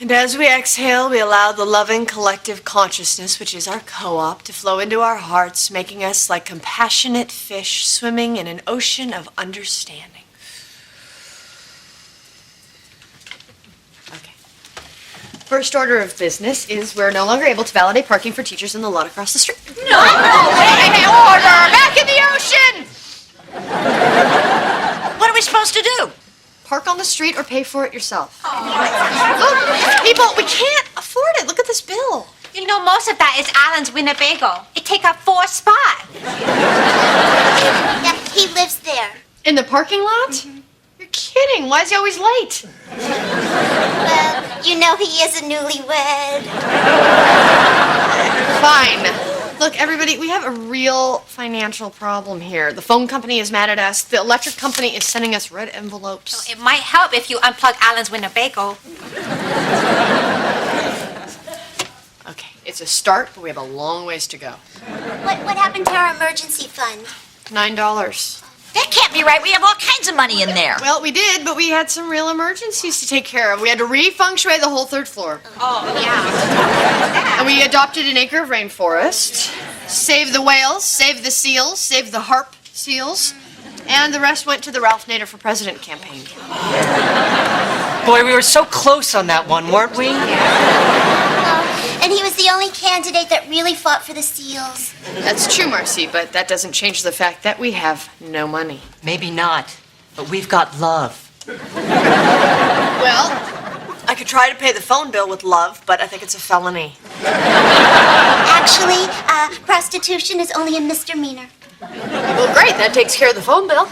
And as we exhale, we allow the loving collective consciousness, which is our co-op, to flow into our hearts, making us like compassionate fish swimming in an ocean of understanding. Okay. First order of business is we're no longer able to validate parking for teachers in the lot across the street. No! Hey, order! Back in the ocean! What are we supposed to do? Park on the street or pay for it yourself. Look, people, we can't afford it. Look at this bill. You know, most of that is Alan's Winnebago. It take up 4 spots. Yeah, he lives there. In the parking lot? Mm-hmm. You're kidding. Why is he always late? Well, you know he is a newlywed. Fine. Look, everybody, we have a real financial problem here. The phone company is mad at us. The electric company is sending us red envelopes. So it might help if you unplug Alan's Winnebago. Okay, it's a start, but we have a long ways to go. What happened to our emergency fund? $9. That can't be right. We have all kinds of money in there. Well, we did, but we had some real emergencies to take care of. We had to re-feng shui the whole 3rd floor. Oh, yeah. And we adopted an acre of rainforest, saved the whales, saved the seals, saved the harp seals, and the rest went to the Ralph Nader for President campaign. Boy, we were so close on that one, weren't we? And he was the only candidate that really fought for the seals. That's true, Marcy, but that doesn't change the fact that we have no money. Maybe not, but we've got love. Well, I could try to pay the phone bill with love, but I think it's a felony. Actually, prostitution is only a misdemeanor. Well, great. That takes care of the phone bill.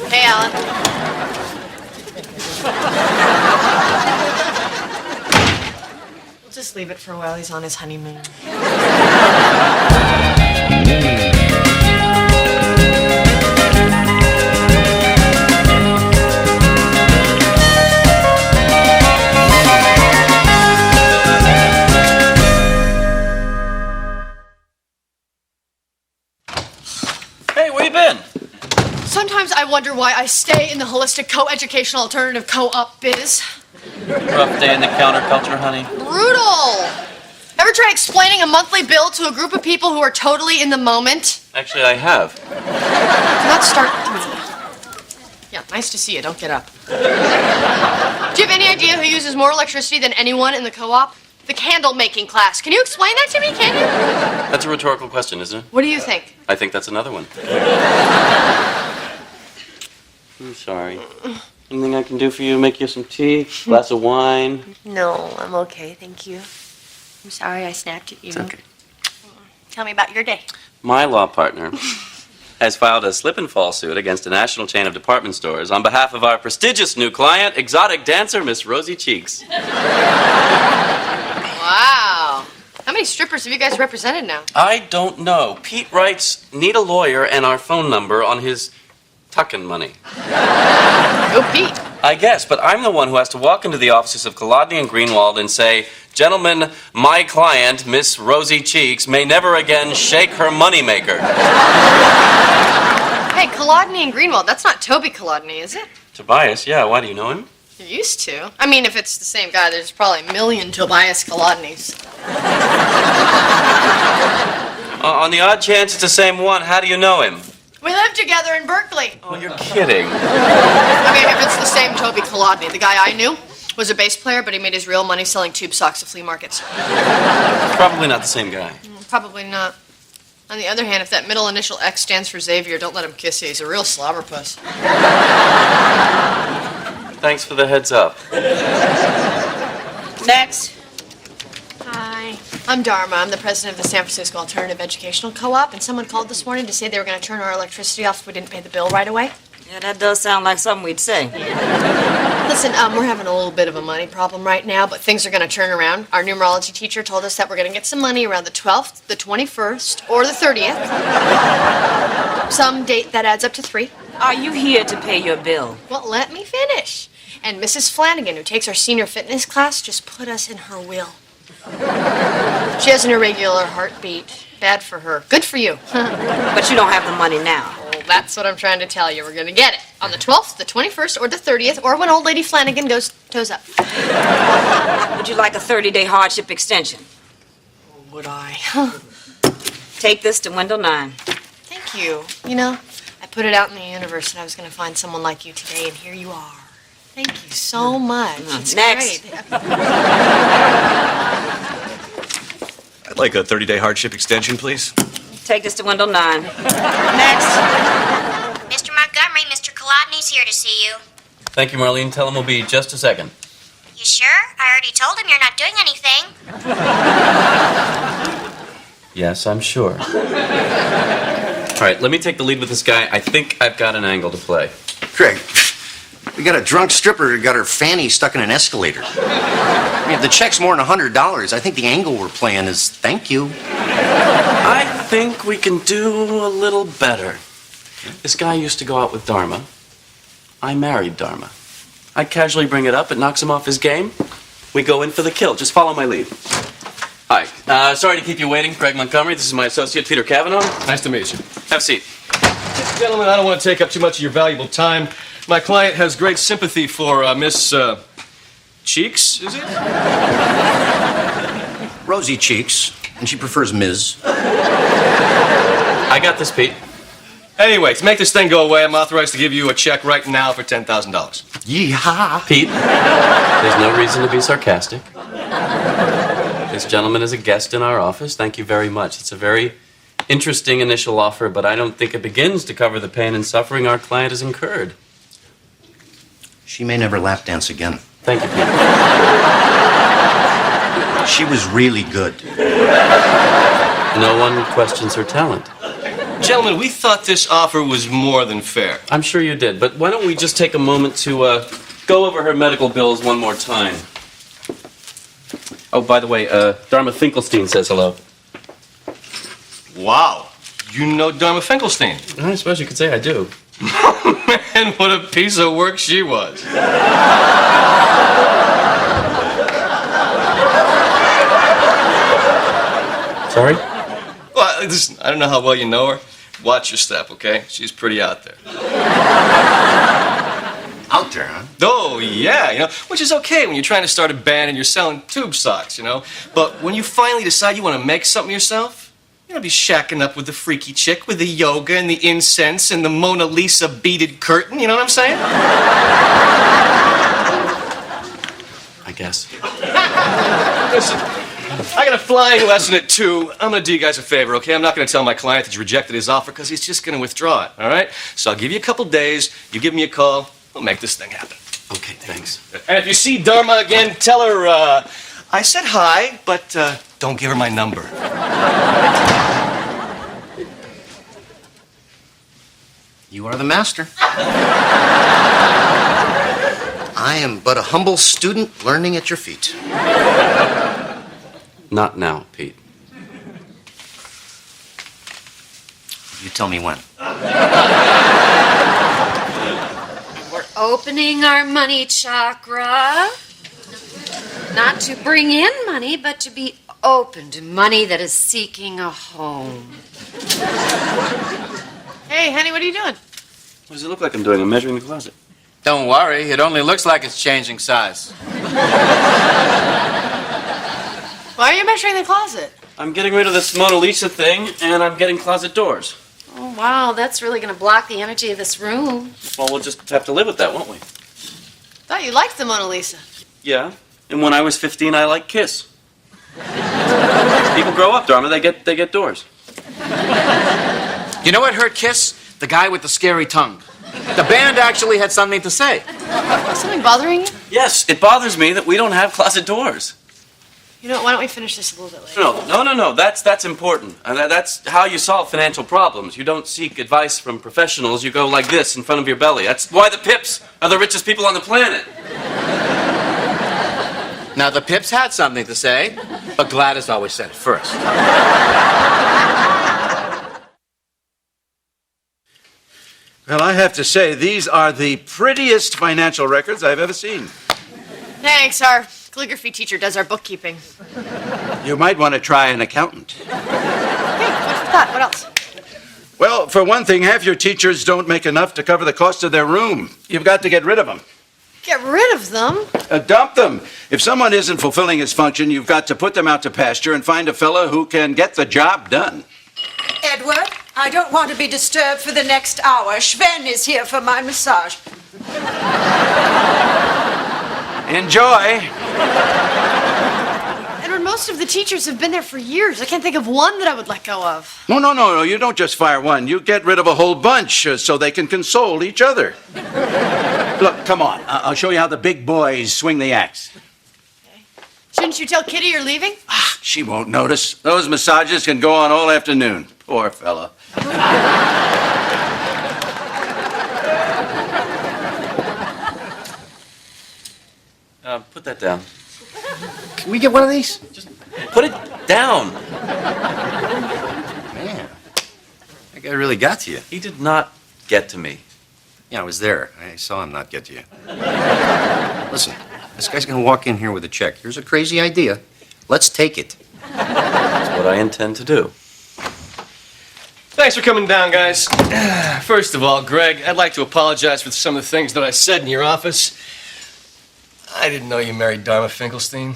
Hey, Alan. We'll just leave it for a while. He's on his honeymoon. Hey, where you been? Sometimes I wonder why I stay in the holistic co-educational alternative co-op biz. Rough day in the counterculture, honey. Brutal! Ever try explaining a monthly bill to a group of people who are totally in the moment? Actually, I have. Do not start with me. Yeah, nice to see you. Don't get up. Do you have any idea who uses more electricity than anyone in the co-op? The candle making class. Can you explain that to me, can you? That's a rhetorical question, isn't it? What do you think? I think that's another one. I'm sorry. Anything I can do for you? Make you some tea? Glass of wine? No, I'm okay, thank you. I'm sorry I snapped at you. It's okay. Tell me about your day. My law partner has filed a slip and fall suit against a national chain of department stores on behalf of our prestigious new client, exotic dancer Miss Rosie Cheeks. Wow. How many strippers have you guys represented now? I don't know. Pete writes, need a lawyer and our phone number on his tuckin' money. Go Pete. I guess, but I'm the one who has to walk into the offices of Kolodny and Greenwald and say, gentlemen, my client, Miss Rosie Cheeks, may never again shake her moneymaker. Hey, Kolodny and Greenwald, that's not Toby Kolodny, is it? Tobias, yeah, why do you know him? You used to. I mean, if it's the same guy, there's probably a million Tobias Kolodnys. On the odd chance it's the same one, how do you know him? We lived together in Berkeley. Oh, you're kidding. I mean, if it's the same Toby Kolodny, the guy I knew was a bass player, but he made his real money selling tube socks at flea markets. Probably not the same guy. Probably not. On the other hand, if that middle initial X stands for Xavier, don't let him kiss you. He's a real slobberpuss. Thanks for the heads up. Next. Hi. I'm Dharma. I'm the president of the San Francisco Alternative Educational Co-op, and someone called this morning to say they were going to turn our electricity off if we didn't pay the bill right away. Yeah, that does sound like something we'd say. Listen, we're having a little bit of a money problem right now, but things are going to turn around. Our numerology teacher told us that we're going to get some money around the 12th, the 21st, or the 30th. Some date that adds up to 3. Are you here to pay your bill? Well, let me finish. And Mrs. Flanagan, who takes our senior fitness class, just put us in her will. She has an irregular heartbeat. Bad for her. Good for you. But you don't have the money now. Well, that's what I'm trying to tell you. We're going to get it. On the 12th, the 21st, or the 30th, or when old lady Flanagan goes toes up. Would you like a 30-day hardship extension? Would I? Take this to window 9. Thank you. You know, I put it out in the universe and I was going to find someone like you today, and here you are. Thank you so much. It's Next. great. I'd like a 30-day hardship extension, please. Take this to window 9. Next. Mr. Montgomery, Mr. Kolodny's here to see you. Thank you, Marlene. Tell him we'll be just a second. You sure? I already told him you're not doing anything. Yes, I'm sure. All right, let me take the lead with this guy. I think I've got an angle to play. Craig, we got a drunk stripper who got her fanny stuck in an escalator. I mean, if the check's more than $100, I think the angle we're playing is thank you. I think we can do a little better. This guy used to go out with Dharma. I married Dharma. I casually bring it up, it knocks him off his game. We go in for the kill. Just follow my lead. Hi. Sorry to keep you waiting. Greg Montgomery. This is my associate, Peter Cavanaugh. Nice to meet you. Have a seat. Gentlemen, I don't want to take up too much of your valuable time. My client has great sympathy for Miss Cheeks, is it? Rosy cheeks, and she prefers Ms. I got this, Pete. Anyway, to make this thing go away, I'm authorized to give you a check right now for $10,000. Yeehaw. Pete, there's no reason to be sarcastic. This gentleman is a guest in our office. Thank you very much. It's a very interesting initial offer, but I don't think it begins to cover the pain and suffering our client has incurred. She may never lap dance again. Thank you, Pete. She was really good. No one questions her talent. Gentlemen, we thought this offer was more than fair. I'm sure you did, but why don't we just take a moment to go over her medical bills one more time? Oh, by the way, Dharma Finkelstein says hello. Wow. You know Dharma Finkelstein? I suppose you could say I do. Man, what a piece of work she was. Sorry? Well, I don't know how well you know her. Watch your step, okay? She's pretty out there. Out there, huh? Oh, yeah, you know, which is okay when you're trying to start a band and you're selling tube socks, you know? But when you finally decide you want to make something yourself, you don't be shacking up with the freaky chick with the yoga and the incense and the Mona Lisa beaded curtain, you know what I'm saying? I guess. Listen, I got a flying lesson at 2. I'm going to do you guys a favor, okay? I'm not going to tell my client that you rejected his offer because he's just going to withdraw it, all right? So I'll give you a couple days. You give me a call. We'll make this thing happen. Okay, thanks. And if you see Dharma again, tell her, I said hi, but don't give her my number. You are the master. I am but a humble student learning at your feet. Not now, Pete. You tell me when. We're opening our money chakra. Not to bring in money, but to be open to money that is seeking a home. Hey, honey, what are you doing? What does it look like I'm doing? I'm measuring the closet. Don't worry, it only looks like it's changing size. Why are you measuring the closet? I'm getting rid of this Mona Lisa thing, and I'm getting closet doors. Oh, wow, that's really going to block the energy of this room. Well, we'll just have to live with that, won't we? Thought you liked the Mona Lisa. Yeah. And when I was 15, I liked Kiss. People grow up, Dharma. They get doors. You know what hurt Kiss? The guy with the scary tongue. The band actually had something to say. Is something bothering you? Yes, it bothers me that we don't have closet doors. You know what, why don't we finish this a little bit later? No. That's important. That's how you solve financial problems. You don't seek advice from professionals. You go like this in front of your belly. That's why the Pips are the richest people on the planet. Now, the Pips had something to say, but Gladys always said it first. Well, I have to say, these are the prettiest financial records I've ever seen. Thanks, our calligraphy teacher does our bookkeeping. You might want to try an accountant. Hey, what's that? What else? Well, for one thing, half your teachers don't make enough to cover the cost of their room. You've got to get rid of them. Get rid of them? Dump them. If someone isn't fulfilling his function, you've got to put them out to pasture and find a fellow who can get the job done. Edward, I don't want to be disturbed for the next hour. Sven is here for my massage. Enjoy. Edward, most of the teachers have been there for years. I can't think of one that I would let go of. No. You don't just fire one. You get rid of a whole bunch so they can console each other. Look, come on. I'll show you how the big boys swing the axe. Okay. Shouldn't you tell Kitty you're leaving? She won't notice. Those massages can go on all afternoon. Poor fella. Put that down. Can we get one of these? Just put it down. Man, that guy really got to you. He did not get to me. Yeah, I was there. I saw him not get to you. Listen, this guy's gonna walk in here with a check. Here's a crazy idea. Let's take it. That's what I intend to do. Thanks for coming down, guys. First of all, Greg, I'd like to apologize for some of the things that I said in your office. I didn't know you married Dharma Finkelstein.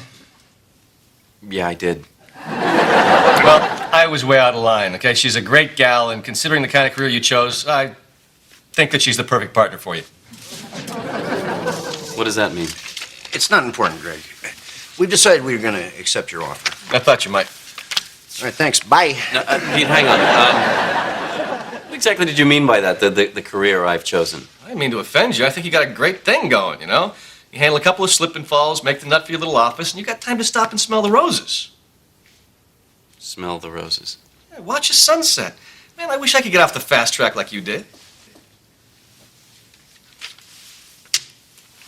Yeah, I did. Well, I was way out of line, okay? She's a great gal, and considering the kind of career you chose, I think that she's the perfect partner for you. What does that mean? It's not important, Greg. We've decided we were gonna accept your offer. I thought you might. All right, thanks. Bye. No, Pete, hang on. What exactly did you mean by that, the career I've chosen? I didn't mean to offend you. I think you got a great thing going, you know? You handle a couple of slip and falls, make the nut for your little office, and you got time to stop and smell the roses. Smell the roses. Yeah, watch a sunset. Man, I wish I could get off the fast track like you did.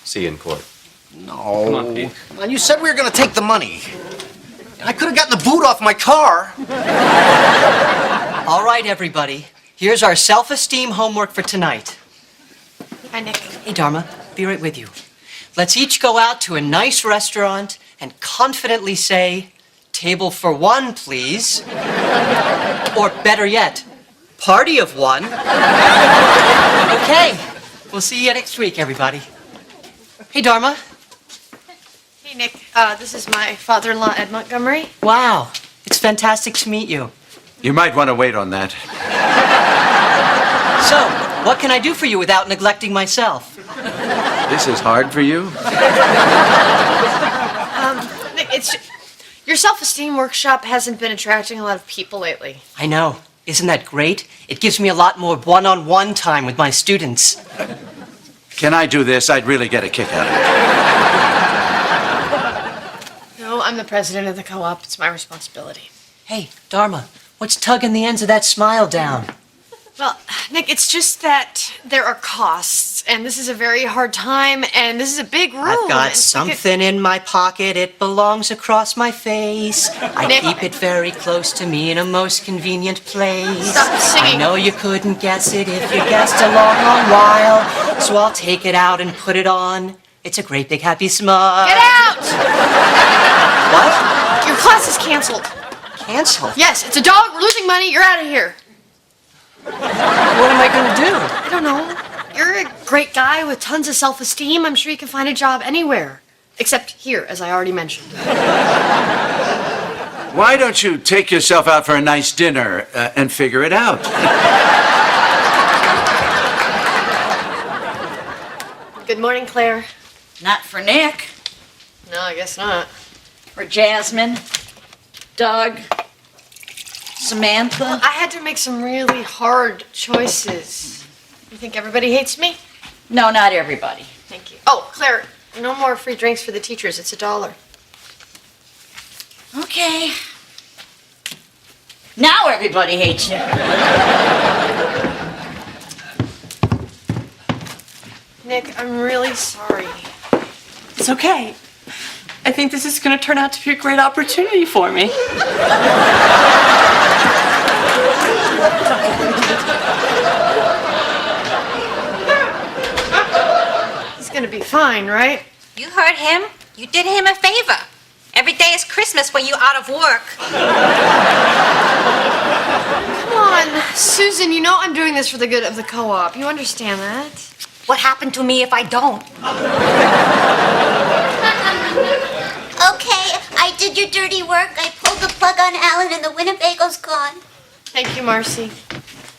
See you in court. No. Come on, Pete. Well, you said we were gonna take the money. I could have gotten the boot off my car. All right, everybody. Here's our self-esteem homework for tonight. Hi, Nick. Hey, Dharma, be right with you. Let's each go out to a nice restaurant and confidently say, "Table for one, please." Or better yet, "Party of one." Okay, we'll see you next week, everybody. Hey, Dharma. Hey, Nick. This is my father-in-law, Ed Montgomery. Wow, it's fantastic to meet you. You might want to wait on that. So, what can I do for you without neglecting myself? This is hard for you? Nick, your self-esteem workshop hasn't been attracting a lot of people lately. I know. Isn't that great? It gives me a lot more one-on-one time with my students. Can I do this? I'd really get a kick out of it. No, I'm the president of the co-op. It's my responsibility. Hey, Dharma, what's tugging the ends of that smile down? Well, Nick, it's just that there are costs, and this is a very hard time, and this is a big room. I've got and something in my pocket. It belongs across my face. I Nick. keep it very close to me in a most convenient place. Stop singing. I know you couldn't guess it if you guessed a long, long while. So I'll take it out and put it on. It's a great big happy smile. Get out! What? Your class is canceled. Cancel? Yes, it's a dog. We're losing money. You're out of here. What am I going to do? I don't know. You're a great guy with tons of self-esteem. I'm sure you can find a job anywhere. Except here, as I already mentioned. Why don't you take yourself out for a nice dinner and figure it out? Good morning, Claire. Not for Nick. No, I guess not. For Jasmine. Doug. Samantha. I had to make some really hard choices. You think everybody hates me? No, not everybody. Thank you. Oh, Claire, no more free drinks for the teachers. It's $1. Okay. Now everybody hates you. Nick, I'm really sorry. It's okay. I think this is going to turn out to be a great opportunity for me. He's gonna be fine, right? You heard him. You did him a favor. Every day is Christmas when you're out of work. Come on, Susan, you know I'm doing this for the good of the co-op. You understand that? What happened to me if I don't? Okay, I did your dirty work. I pulled the plug on Alan and the Winnebago's gone. Thank you, Marcy.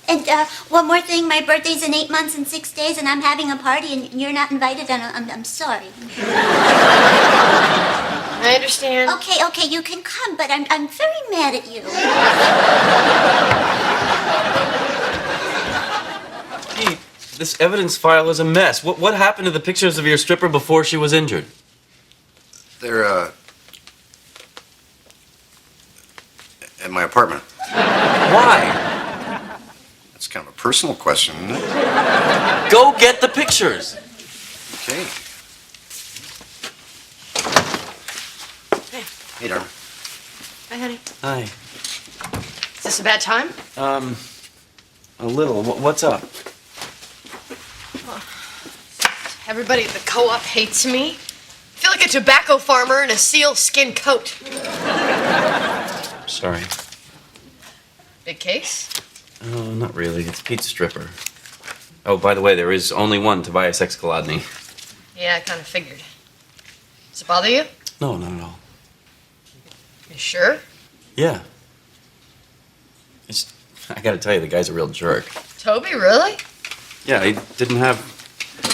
And one more thing, my birthday's in 8 months and 6 days, and I'm having a party, and you're not invited, and I'm sorry. I understand. Okay, you can come, but I'm very mad at you. Pete, this evidence file is a mess. What happened to the pictures of your stripper before she was injured? They're, at my apartment. Why? That's kind of a personal question, isn't it? Go get the pictures. Okay. Hey, Dharma. Hi, honey. Hi. Is this a bad time? A little. What's up? Everybody at the co-op hates me. I feel like a tobacco farmer in a sealskin coat. Sorry. Big case? Oh, not really. It's Pete's stripper. Oh, by the way, there is only one Tobias X. Kolodny. Yeah, I kind of figured. Does it bother you? No, not at all. You sure? Yeah. I gotta tell you, the guy's a real jerk. Toby, really? Yeah, he didn't have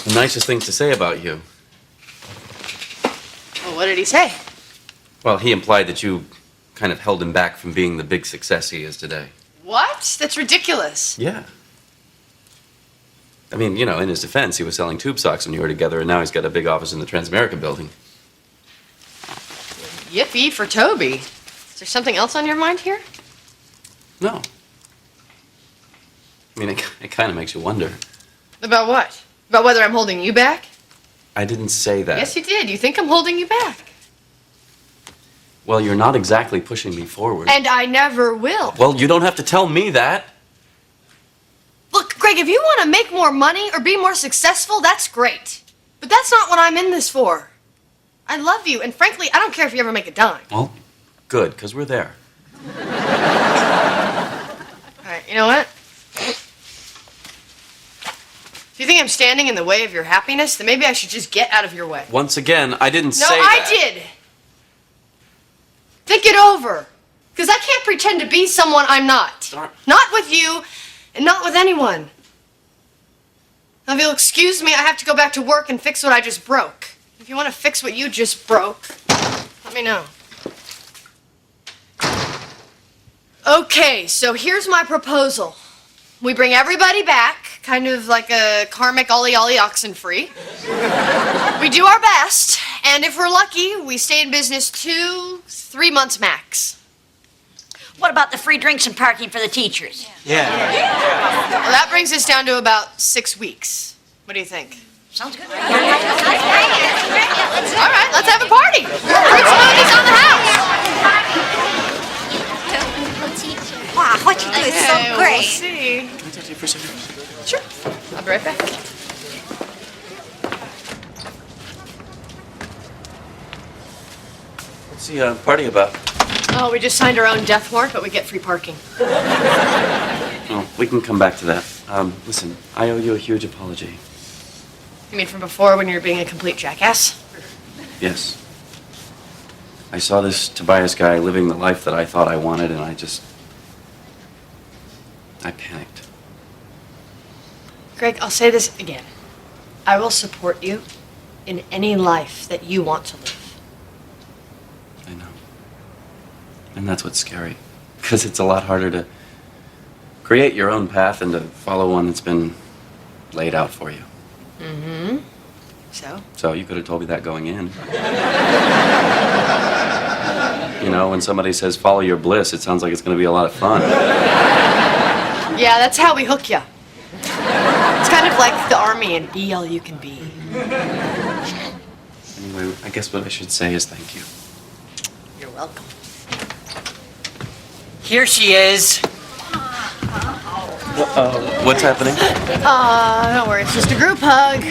the nicest things to say about you. Well, what did he say? Well, he implied that you kind of held him back from being the big success he is today. What? That's ridiculous. Yeah. I mean, in his defense, he was selling tube socks when you were together, and now he's got a big office in the Transamerica building. Yippee for Toby. Is there something else on your mind here? No. I mean, it kind of makes you wonder. About what? About whether I'm holding you back? I didn't say that. Yes, you did. You think I'm holding you back. Well, you're not exactly pushing me forward. And I never will. Well, you don't have to tell me that. Look, Greg, if you want to make more money or be more successful, that's great. But that's not what I'm in this for. I love you, and frankly, I don't care if you ever make a dime. Well, good, because we're there. All right, you know what? If you think I'm standing in the way of your happiness, then maybe I should just get out of your way. Once again, I didn't say No, that. I did. Think it over. Because I can't pretend to be someone I'm not. Not with you, and not with anyone. Now, if you'll excuse me, I have to go back to work and fix what I just broke. If you want to fix what you just broke, let me know. Okay, so here's my proposal. We bring everybody back, kind of like a karmic ollie ollie oxen free. We do our best, and if we're lucky, we stay in business 2-3 months max. What about the free drinks and parking for the teachers? Yeah. Well, that brings us down to about 6 weeks. What do you think? Sounds good. All right, let's have a party. Fruit smoothies on the house. Wow, what you do is so Okay, great. We'll see. Can I talk to you for a second? Sure. I'll be right back. What's the party about? Oh, we just signed our own death warrant, but we get free parking. Oh, we can come back to that. Listen, I owe you a huge apology. You mean from before when you were being a complete jackass? Yes. I saw this Tobias guy living the life that I thought I wanted, and I panicked. Greg, I'll say this again. I will support you in any life that you want to live. I know. And that's what's scary. Because it's a lot harder to create your own path than to follow one that's been laid out for you. Mm-hmm. So? So you could have told me that going in. When somebody says follow your bliss, it sounds like it's going to be a lot of fun. Yeah, that's how we hook you. It's kind of like the army and be all you can be. Anyway, I guess what I should say is thank you. You're welcome. Here she is. What's happening? Don't worry, it's just a group hug.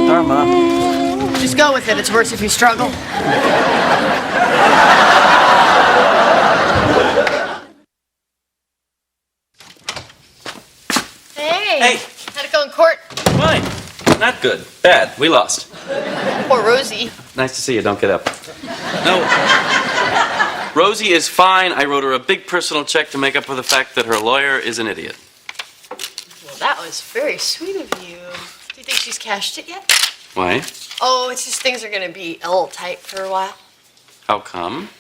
Dharma. Just go with it. It's worse if you struggle. that? Good. Bad. We lost. Poor Rosie. Nice to see you. Don't get up. No. Rosie is fine. I wrote her a big personal check to make up for the fact that her lawyer is an idiot. Well, that was very sweet of you. Do you think she's cashed it yet? Why? Oh, it's just things are going to be a little tight for a while. How come?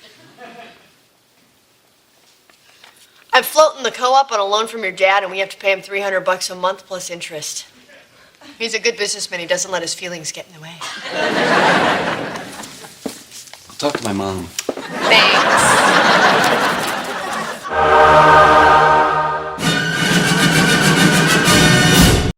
I'm floating the co-op on a loan from your dad, and we have to pay him $300 a month plus interest. He's a good businessman. He doesn't let his feelings get in the way. I'll talk to my mom. Thanks.